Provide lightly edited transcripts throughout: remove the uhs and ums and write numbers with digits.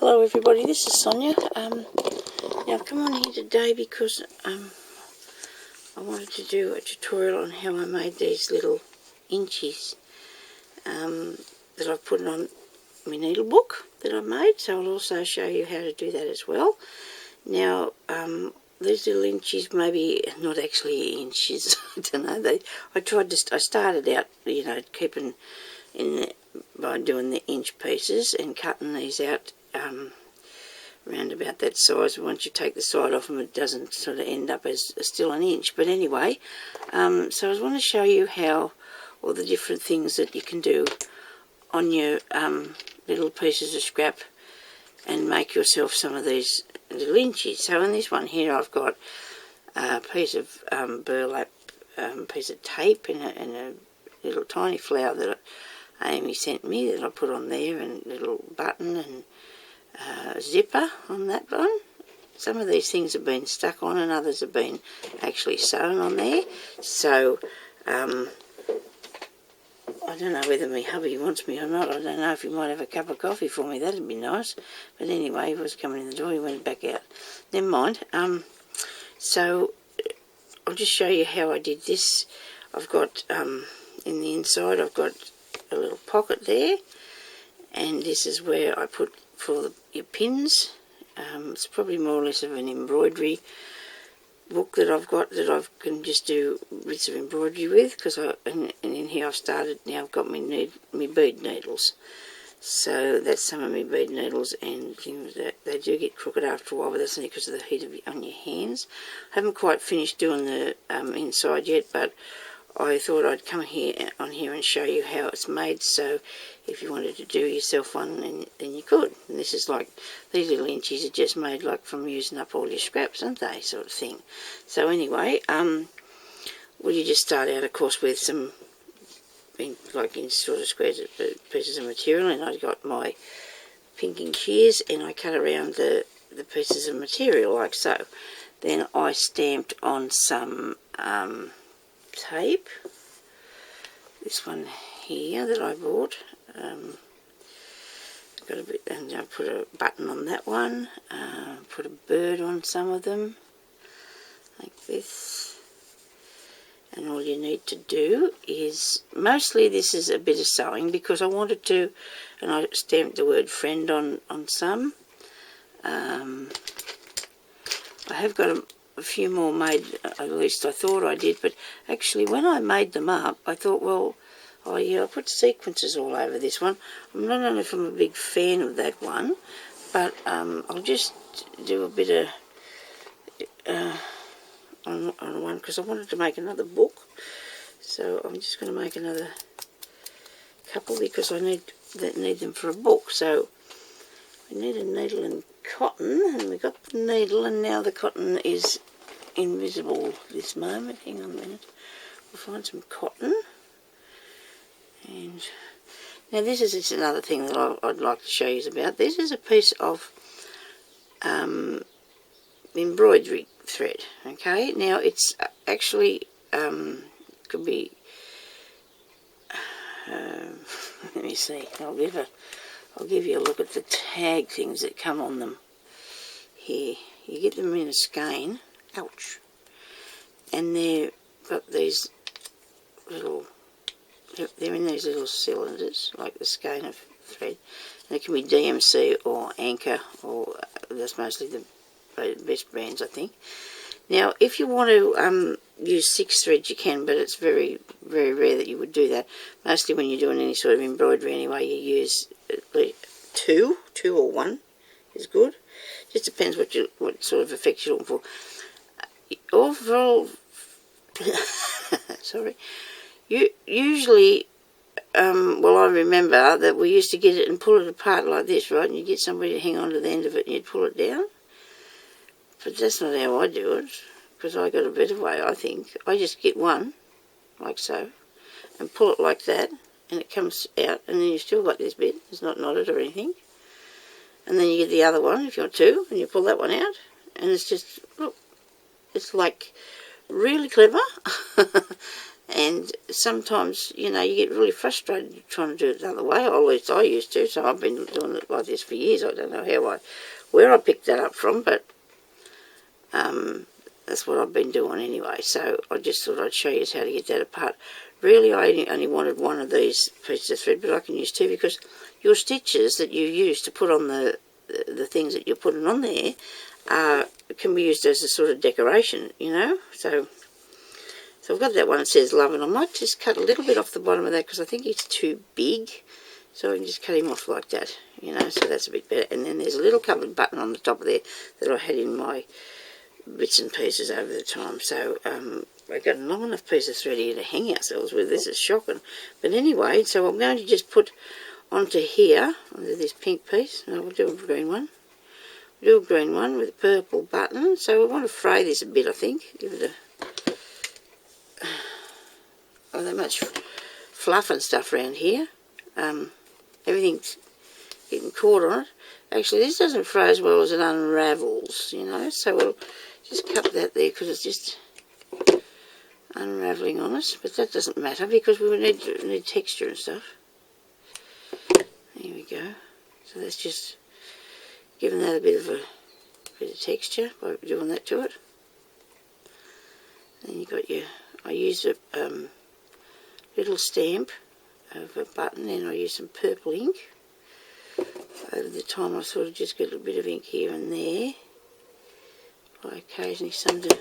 Hello everybody, this is Sonya. Now I've come on here today because I wanted to do a tutorial on how I made these little inchies that I've put on my needle book that I've made, so I'll also show you how to do that as well. Now these little inchies, maybe not actually inches, I don't know, I started out, you know, keeping by doing the inch pieces and cutting these out around about that size. Once you take the side off them, it doesn't sort of end up as still an inch. But anyway, so I want to show you how all the different things that you can do on your little pieces of scrap and make yourself some of these little inchies. So in this one here I've got a piece of burlap, piece of tape and a little tiny flower that Amy sent me that I put on there, and a little button and zipper on that one. Some of these things have been stuck on and others have been actually sewn on there. So I don't know whether my hubby wants me or not. I don't know if he might have a cup of coffee for me. That'd be nice. But anyway, he was coming in the door, he went back out. Never mind. So I'll just show you how I did this. I've got in the inside I've got a little pocket there, and this is where I put for your pins. It's probably more or less of an embroidery book that I've got that I can just do bits of embroidery with, because and in here I've started, now I've got my bead needles. So that's some of my bead needles and things that they do get crooked after a while, but that's only because of the heat on your hands. I haven't quite finished doing the inside yet, but I thought I'd come on here and show you how it's made, so if you wanted to do yourself one, then you could. And this is like, these little inchies are just made like from using up all your scraps, aren't they, sort of thing. So anyway, well, you just start out, of course, with some, like in sort of squares pieces of material, and I got my pink inchies and I cut around the pieces of material like so. Then I stamped on some tape, this one here that I bought, got a bit, and I put a button on that one, put a bird on some of them like this. And all you need to do is, mostly this is a bit of sewing because I wanted to, and I stamped the word friend on some. I have got a few more made, at least I thought I did, but actually when I made them up I thought, well, oh yeah, I put sequences all over this one. I'm not only from a big fan of that one, but I'll just do a bit of on one, because I wanted to make another book, so I'm just going to make another couple because I need them for a book. So we need a needle and cotton, and we got the needle, and now the cotton is invisible this moment. Hang on a minute, we'll find some cotton. And now this is just another thing that I'd like to show you about. This is a piece of embroidery thread. Okay, now it's actually could be let me see, I'll give you a look at the tag things that come on them here. You get them in a skein, ouch, and they've got these little, they're in these little cylinders like the skein of thread, and it can be DMC or Anchor, or that's mostly the best brands, I think. Now if you want to use 6 threads you can, but it's very, very rare that you would do that. Mostly when you're doing any sort of embroidery anyway, you use two or 1 is good. Just depends what sort of effect you're looking for. Overall, sorry, usually well, I remember that we used to get it and pull it apart like this, right, and you get somebody to hang on to the end of it and you'd pull it down. But that's not how I do it, because I got a better way, I think. I just get one, like so, and pull it like that, and it comes out, and then you've still got this bit. It's not knotted or anything. And then you get the other one, if you want to, and you pull that one out, and it's just, look, it's like really clever. And sometimes, you know, you get really frustrated trying to do it the other way, or at least I used to, so I've been doing it like this for years. I don't know where I picked that up from, but that's what I've been doing anyway. So I just thought I'd show you how to get that apart. Really, I only wanted one of these pieces of thread, but I can use two, because your stitches that you use to put on the things that you're putting on there can be used as a sort of decoration, you know. So I've got that one that says love, and I might just cut a little bit off the bottom of that because I think it's too big. So I can just cut him off like that, you know, so that's a bit better. And then there's a little covered button on the top of there that I had in my bits and pieces over the time. So I've got a long enough piece of thread here to hang ourselves with. This is shocking. But anyway, so I'm going to just put onto here, onto this pink piece. No, we'll do a green one. We'll do a green one with a purple button. So we want to fray this a bit, I think. Give it a... Oh, that much fluff and stuff around here. Everything's getting caught on it. Actually, this doesn't fray as well as it unravels, you know. So we'll just cut that there because it's just unravelling on us. But that doesn't matter because we need texture and stuff. There we go. So that's just giving that a bit of texture by doing that to it. Then you got your... I used a little stamp of a button, and I used some purple ink. Over the time I sort of just get a bit of ink here and there. I occasionally some to...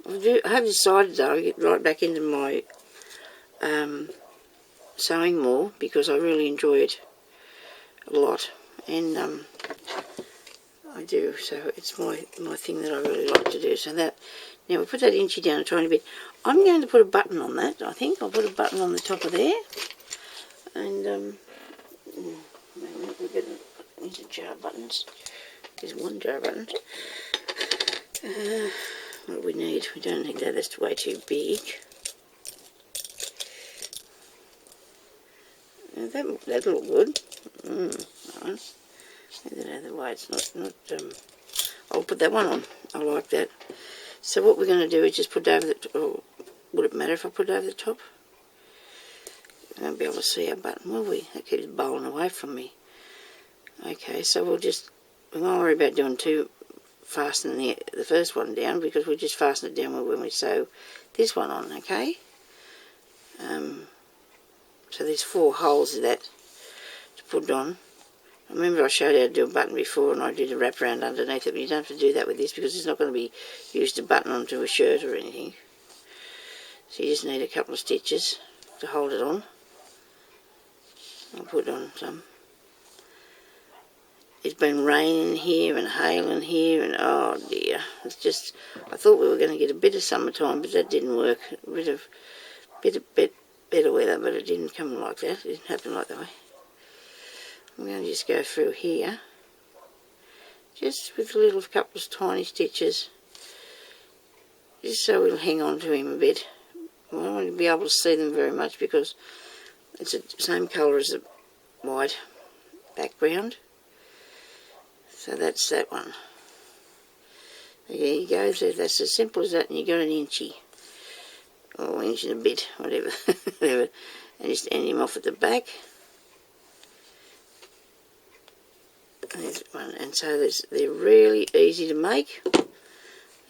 I have decided though, I get right back into my sewing more because I really enjoy it a lot. And I do, so it's my thing that I really like to do. So that, now we'll put that inchie down a tiny bit. I'm going to put a button on that, I think. I'll put a button on the top of there. And, we'll get into jar buttons. There's one jar button. What do we need? We don't need that, that's way too big. That'll look good. Nice. Get that out of the way. It's not I'll put that one on. I like that. So what we're going to do is just put it over the... Or would it matter if I put it over the top? I won't be able to see our button, will we? That keeps bowling away from me. Okay, so we won't worry about doing too fastening the first one down, because we'll just fasten it down when we sew this one on, okay? So there's 4 holes of that to put on. I remember I showed how to do a button before, and I did a wrap around underneath it, but you don't have to do that with this because it's not going to be used to button onto a shirt or anything. So you just need a couple of stitches to hold it on. I'll put on some. It's been raining here and hailing here, and oh dear, it's just, I thought we were going to get a bit of summertime, but that didn't work. A bit better weather, but it didn't come like that. It didn't happen like that way. I'm going to just go through here, just with a little couple of tiny stitches, just so we'll hang on to him a bit. I don't want to be able to see them very much because it's the same colour as the white background. So that's that one. There you go, so that's as simple as that, and you got an inchie. Or inch and a bit, whatever. And just end him off at the back. There's one, and so they're really easy to make.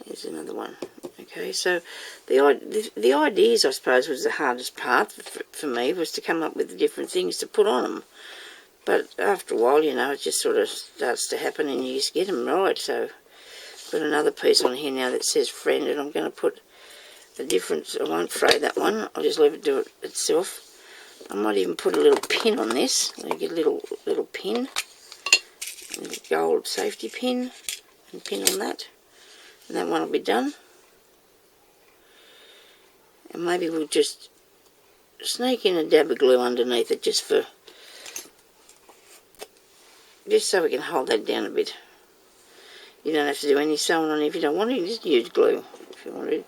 There's another one. Okay, so the ideas, I suppose, was the hardest part for me, was to come up with the different things to put on them. But after a while, you know, it just sort of starts to happen, and you just get them right. So I've got another piece on here now that says friend, and I'm going to put a different. I won't fray that one. I'll just leave it do it itself. I might even put a little pin on this. I'll get a little pin. A little gold safety pin, and pin on that, and that one will be done. And maybe we'll just sneak in a dab of glue underneath it, just so we can hold that down a bit. You don't have to do any sewing on it if you don't want to. You just use glue if you want to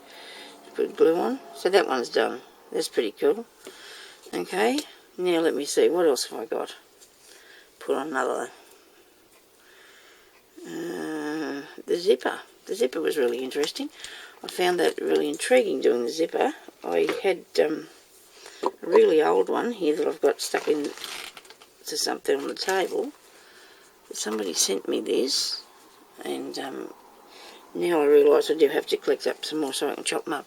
put glue on. So that one's done. That's pretty cool. Okay, now let me see, what else have I got? Put on another. The zipper. The zipper was really interesting. I found that really intriguing doing the zipper. I had a really old one here that I've got stuck in to something on the table. Somebody sent me this, and now I realise I do have to collect up some more so I can chop them up.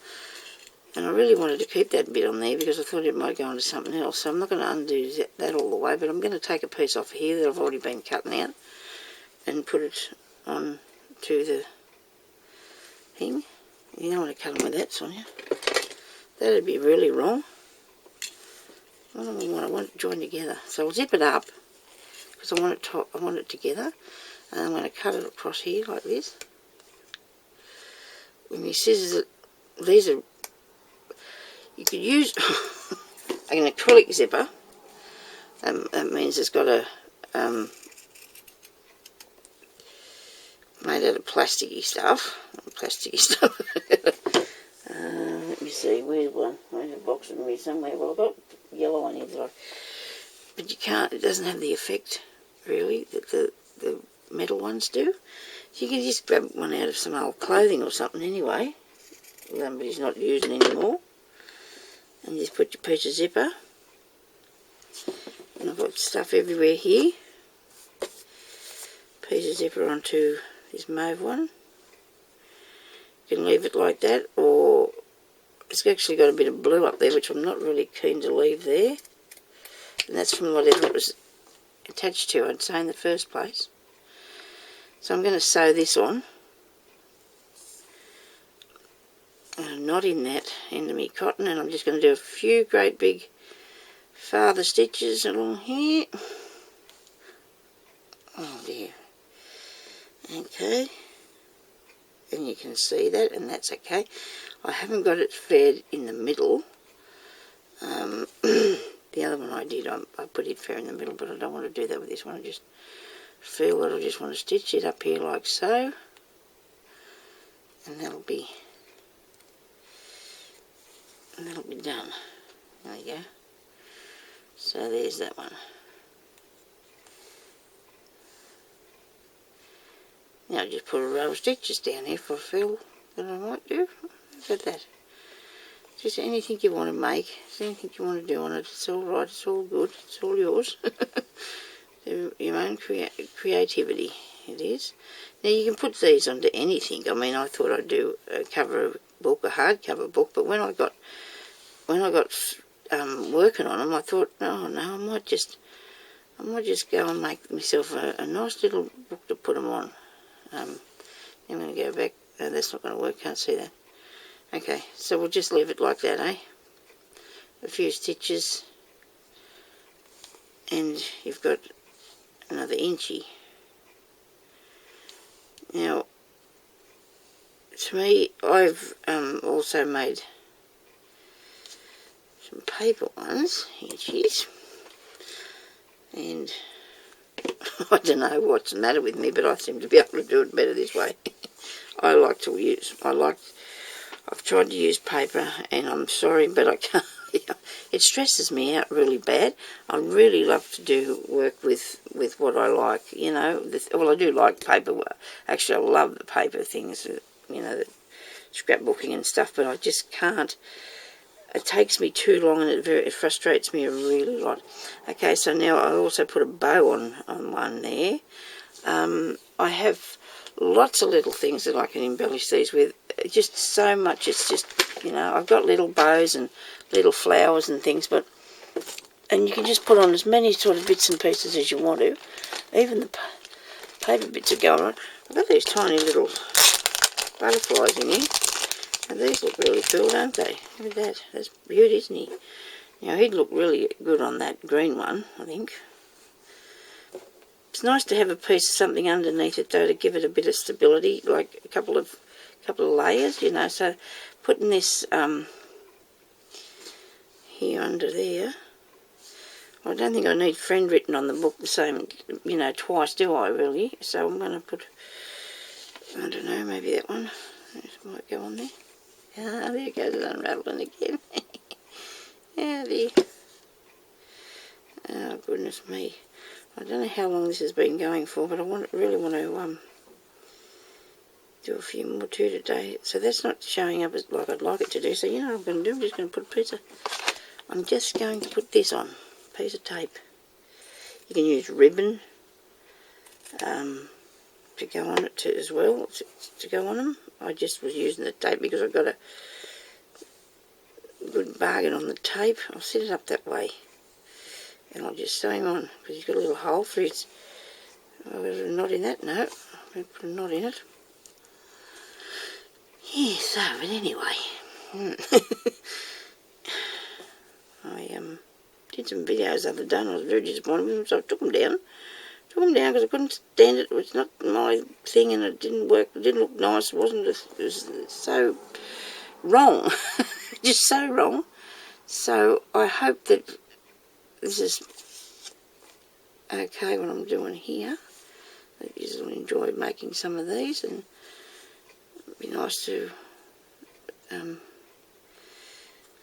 And I really wanted to keep that bit on there because I thought it might go onto something else. So I'm not going to undo that all the way, but I'm going to take a piece off here that I've already been cutting out and put it on to the thing. You don't want to cut them with that, Sonya. That'd be really wrong. I want it joined together. So I'll zip it up because I want it together. And I'm going to cut it across here like this. When you scissors it, these are, you could use an acrylic zipper. That means it's got a made out of plasticky stuff. Let me see, where's one? There's a box with me somewhere. Well, I've got yellow one here, but you can't. It doesn't have the effect really that the metal ones do. So you can just grab one out of some old clothing or something anyway, somebody's not using anymore, and just put your piece of zipper. And I've got stuff everywhere here. Piece of zipper onto this mauve one. You can leave it like that, or it's actually got a bit of blue up there which I'm not really keen to leave there, and that's from whatever it was attached to, I'd say, in the first place. So I'm going to sew this on, knot in that end of me cotton, and I'm just going to do a few great big father stitches along here. Oh dear. Okay, and you can see that, and that's okay. I haven't got it fair in the middle. The other one I did, I put it fair in the middle, but I don't want to do that with this one. I just feel that I just want to stitch it up here like so, and that'll be done. There we go. So there's that one. Now just put a row of stitches down here if I feel that I might do. Look at that. Just anything you want to make, anything you want to do on it, it's all right, it's all good, it's all yours. Your own creativity, it is. Now you can put these onto anything. I mean, I thought I'd do a cover book, a hardcover book, but when I got working on them, I thought, oh no, I might just go and make myself a nice little book to put them on. I'm going to go back. No, that's not going to work. Can't see that. Okay, so we'll just leave it like that, eh? A few stitches, and you've got another inchy. Now, to me, I've also made some paper ones, inchies, and I don't know what's the matter with me, but I seem to be able to do it better this way. I've tried to use paper, and I'm sorry, but I can't. It stresses me out really bad. I really love to do work with what I like, you know. Well, I do like paper work. Actually, I love the paper things, you know, the scrapbooking and stuff, but I just can't. It takes me too long, and it frustrates me a really lot. Okay, so now I also put a bow on one there. I have lots of little things that I can embellish these with. Just so much. It's just, you know, I've got little bows and little flowers and things, and you can just put on as many sort of bits and pieces as you want to. Even the paper bits are going on. I've got these tiny little butterflies in here, and these look really cool, don't they? Look at that. That's beauty, isn't he? Now, he'd look really good on that green one, I think. It's nice to have a piece of something underneath it, though, to give it a bit of stability, like a couple of layers, you know. So putting this here under there, I don't think I need friend written on the book the same, you know, twice, do I, really? So I'm going to put, I don't know, maybe that one. This might go on there. Ah, there it goes, it's unravelling again. Yeah, there. Oh, goodness me. I don't know how long this has been going for, but I really want to do a few more too today. So that's not showing up as like I'd like it to do. So you know what I'm going to do? I'm just going to put a piece of... I'm just going to put this on. A piece of tape. You can use ribbon to go on it too, as well, to go on them. I just was using the tape because I've got a good bargain on the tape. I'll set it up that way. And I'll just sew him on, because he's got a little hole for his... Oh, there's a knot in that? No, I'm going to put a knot in it. Yeah, so, but anyway. I did some videos the other day and I was very disappointed with them, so I took them down. Because I couldn't stand it. It was not my thing and it didn't work. It didn't look nice. It was so wrong. Just so wrong. So I hope that this is okay what I'm doing here. That you will enjoy making some of these, and it'd be nice to,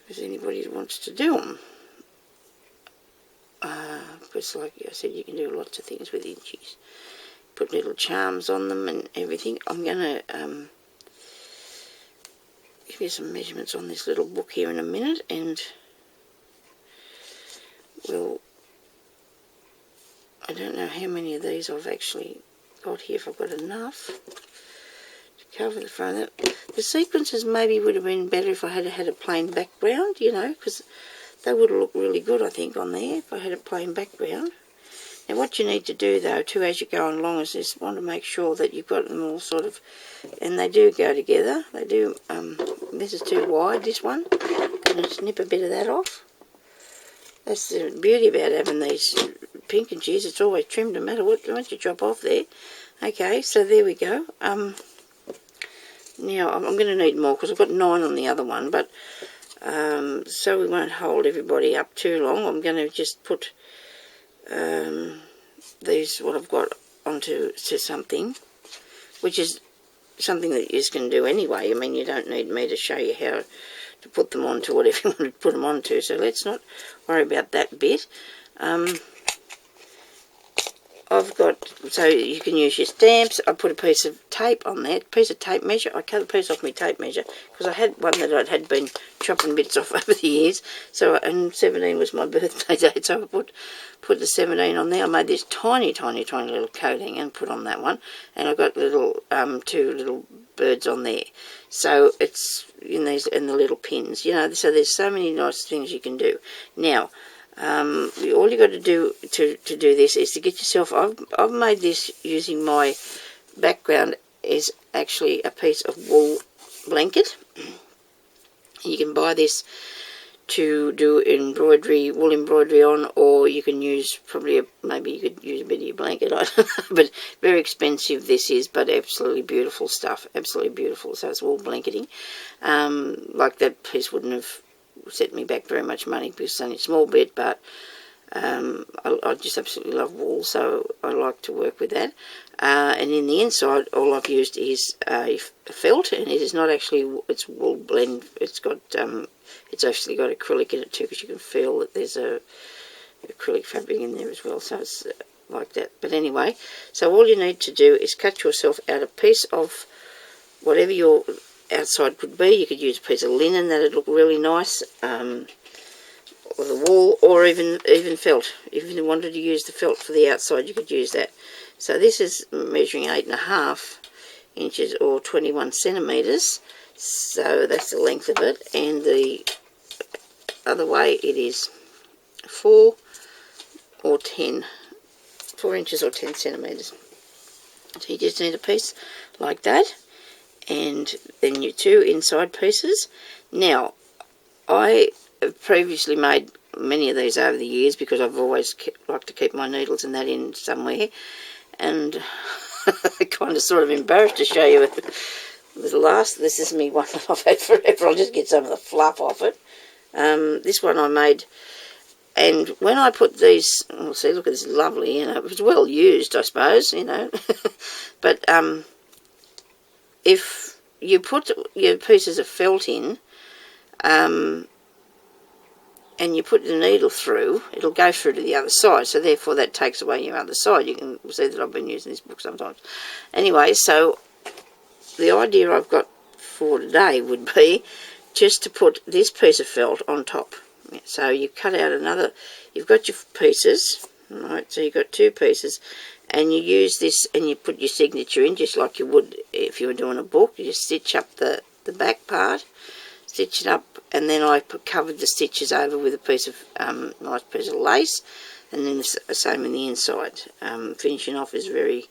if anybody wants to do them. Because like I said, you can do lots of things with inchies. Put little charms on them and everything. I'm going to give you some measurements on this little book here in a minute, and we'll... I don't know how many of these I've actually got here, if I've got enough to cover the front of it. The sequences maybe would have been better if I had had a plain background, you know, because they would have looked really good, I think, on there if I had a plain background. Now what you need to do though too as you go along is just want to make sure that you've got them all sort of, and they do go together. They do, this is too wide, this one. I'm going to snip a bit of that off. That's the beauty about having these pink and cheese. It's always trimmed no matter what, once you chop off there. Okay, so there we go. Now I'm going to need more because I've got 9 on the other one, but so we won't hold everybody up too long, I'm going to just put these, what I've got, onto something, which is something that you can do anyway. I mean, you don't need me to show you how to put them onto whatever you want to put them onto, so let's not worry about that bit. I've got, so you can use your stamps. I put a piece of tape on there, piece of tape measure. I cut a piece off my tape measure because I had one that I had been chopping bits off over the years. So, and 17 was my birthday date, so I put the 17 on there. I made this tiny little coating and put on that one, and I got little 2 little birds on there. So it's in these, and the little pins, you know. So there's so many nice things you can do. Now, all you got to do to do this is to get yourself, I've made this using my background is actually a piece of wool blanket. You can buy this to do embroidery, wool embroidery on, or you can use probably maybe you could use a bit of your blanket, I don't know, but very expensive this is, but absolutely beautiful stuff, absolutely beautiful. So it's wool blanketing. Like that piece wouldn't have set me back very much money because it's only a small bit, but I just absolutely love wool, so I like to work with that. And in the inside, all I've used is a felt, and it is not actually, it's wool blend. It's got it's actually got acrylic in it too, because you can feel that there's a acrylic fabric in there as well, so it's like that. But anyway, so all you need to do is cut yourself out a piece of whatever your outside could be. You could use a piece of linen, that'd look really nice, or the wool, or even felt. If you wanted to use the felt for the outside, you could use that. So this is measuring 8.5 inches or 21 centimeters, so that's the length of it, and the other way it is 4 inches or 10 centimeters. So you just need a piece like that, and then your 2 inside pieces. Now, I have previously made many of these over the years because I've always liked to keep my needles and that in somewhere, and I'm kind of sort of embarrassed to show you the last. This is me one that I've had forever. I'll just get some of the fluff off it. This one I made, and when I put these, oh, see, look at this, lovely, you know, it was well used, I suppose, you know, but if you put your pieces of felt in, and you put the needle through, it'll go through to the other side, so therefore that takes away your other side. You can see that I've been using this book sometimes. Anyway, so the idea I've got for today would be just to put this piece of felt on top. So you cut out another, you've got your pieces, right, so you've got 2 pieces, and you use this and you put your signature in just like you would if you were doing a book. You just stitch up the back part, stitch it up, and then I covered the stitches over with a piece of nice piece of lace, and then the same in the inside. Finishing off is a very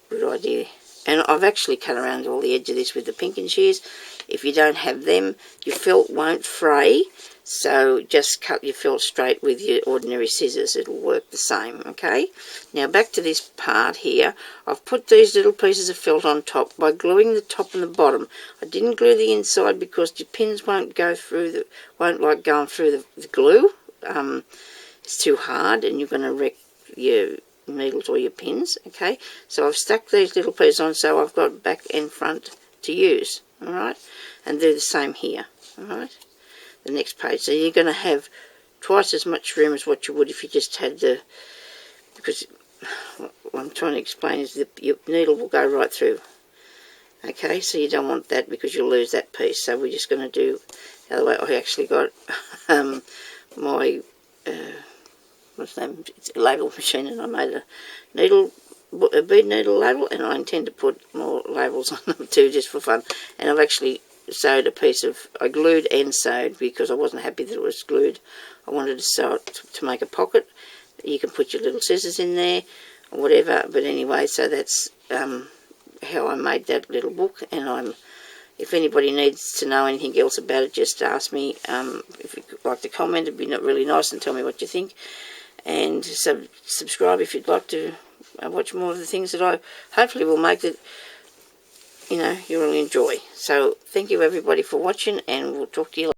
good idea. And I've actually cut around all the edge of this with the pink inchies. If you don't have them, your felt won't fray, so just cut your felt straight with your ordinary scissors. It'll work the same, okay? Now back to this part here. I've put these little pieces of felt on top by gluing the top and the bottom. I didn't glue the inside because your pins won't go through won't like going through the glue. It's too hard and you're going to wreck your needles or your pins, okay? So I've stuck these little pieces on so I've got back and front to use, alright? And do the same here, alright? The next page. So you're going to have twice as much room as what you would if you just had because what I'm trying to explain is that your needle will go right through, okay? So you don't want that because you'll lose that piece. So we're just going to do the other way. I actually got my what's the name? It's a label machine, and I made a bead needle label, and I intend to put more labels on them too, just for fun. And I've actually sewed a piece of, I glued and sewed because I wasn't happy that it was glued. I wanted to sew it to make a pocket. You can put your little scissors in there or whatever, but anyway, so that's how I made that little book. And if anybody needs to know anything else about it, just ask me. If you'd like to comment, it'd be really nice, and tell me what you think. And subscribe if you'd like to watch more of the things that I hopefully will make that you really enjoy. So thank you everybody for watching, and we'll talk to you later.